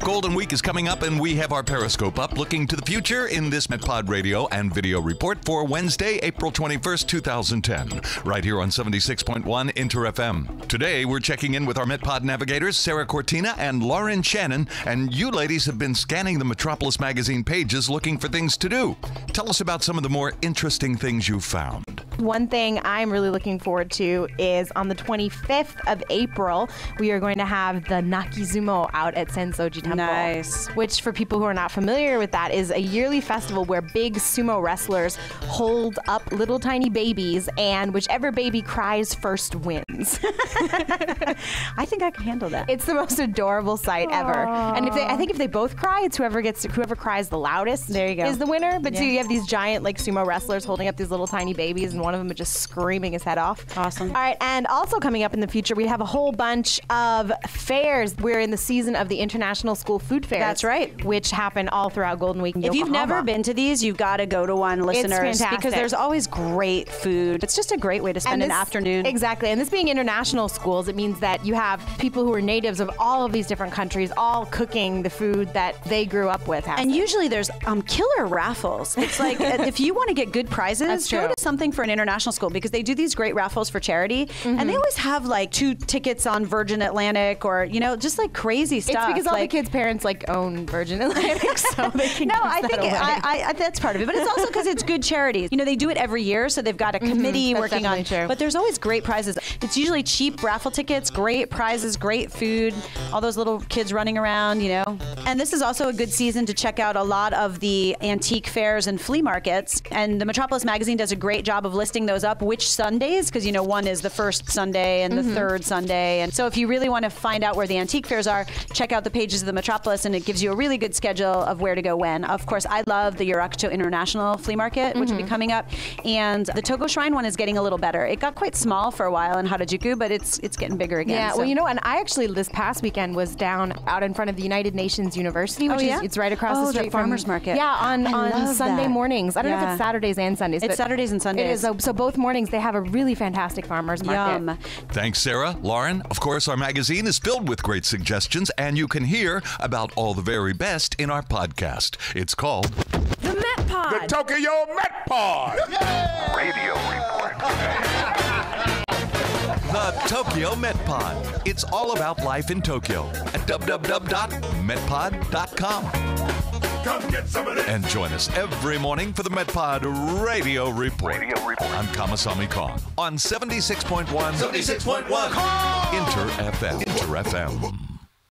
Golden Week is coming up, and we have our Periscope up looking to the future in this MetPod radio and video report for Wednesday, April 21st, 2010, right here on 76.1 Inter FM. Today, we're checking in with our MetPod navigators, Sarah Cortina and Lauren Shannon, and you ladies have been scanning the Metropolis magazine pages looking for things to do. Tell us about some of the more interesting things you've found. One thing I'm really looking forward to is on the 25th of April, we are going to have the Nakizumo out at Sensoji Temple. Nice. Which, for people who are not familiar with that, is a yearly festival where big sumo wrestlers hold up little tiny babies, and whichever baby cries first wins. I think I can handle that. It's the most adorable sight ever. And I think if they both cry, it's whoever cries the loudest. There you go. Is the winner. But so you have these giant sumo wrestlers holding up these little tiny babies, and one of them is just screaming his head off. Awesome. All right, and also coming up in the future, we have a whole bunch of fairs. We're in the season of the International School Food Fairs. That's right. Which happen all throughout Golden Week in If Yokohama. you've never been to these, you've got to go to one, listeners. It's fantastic. Because there's always great food. It's just a great way to spend an afternoon. Exactly. And this being international schools, it means that you have people who are natives of all of these different countries all cooking the food that they grew up with. And usually there's killer raffles. It's like if you want to get good prizes, go to something for an international school, because they do these great raffles for charity. And they always have 2 tickets on Virgin Atlantic, or, just crazy stuff. It's because all the kids' parents own Virgin Atlantic, so they can No, I think that's part of it. But it's also because it's good charities. They do it every year, so they've got a committee working on. True. But there's always great prizes. It's usually cheap raffle tickets, great prizes, great food, all those little kids running around, And this is also a good season to check out a lot of the antique fairs and flea markets. And the Metropolis magazine does a great job of listing those up, which Sundays, because one is the first Sunday and the third Sunday. And so if you really want to find out where the antique fairs are, check out the pages of the Metropolis, and it gives you a really good schedule of where to go when. Of course, I love the Yurakucho International Flea Market, which will be coming up. And the Togo Shrine one is getting a little better. It got quite small for a while in Harajuku, but it's getting bigger again. Yeah, well, and I actually this past weekend was down out in front of the United Nations University, which is it's right across the street from farmers market. Yeah, on Sunday mornings. I don't know if it's Saturdays and Sundays. It's Saturdays and Sundays. It is. So both mornings they have a really fantastic farmers market. Yum. Thanks, Sarah. Lauren, of course, our magazine is filled with great suggestions, and you can hear about all the very best in our podcast. It's called The MetPod. The Tokyo MetPod. Radio report. The Tokyo MetPod. It's all about life in Tokyo at www.metpod.com. Come get some of this. And join us every morning for the MetPod Radio Report. I'm Kamasami Kong on 76.1 76.1 Inter FM.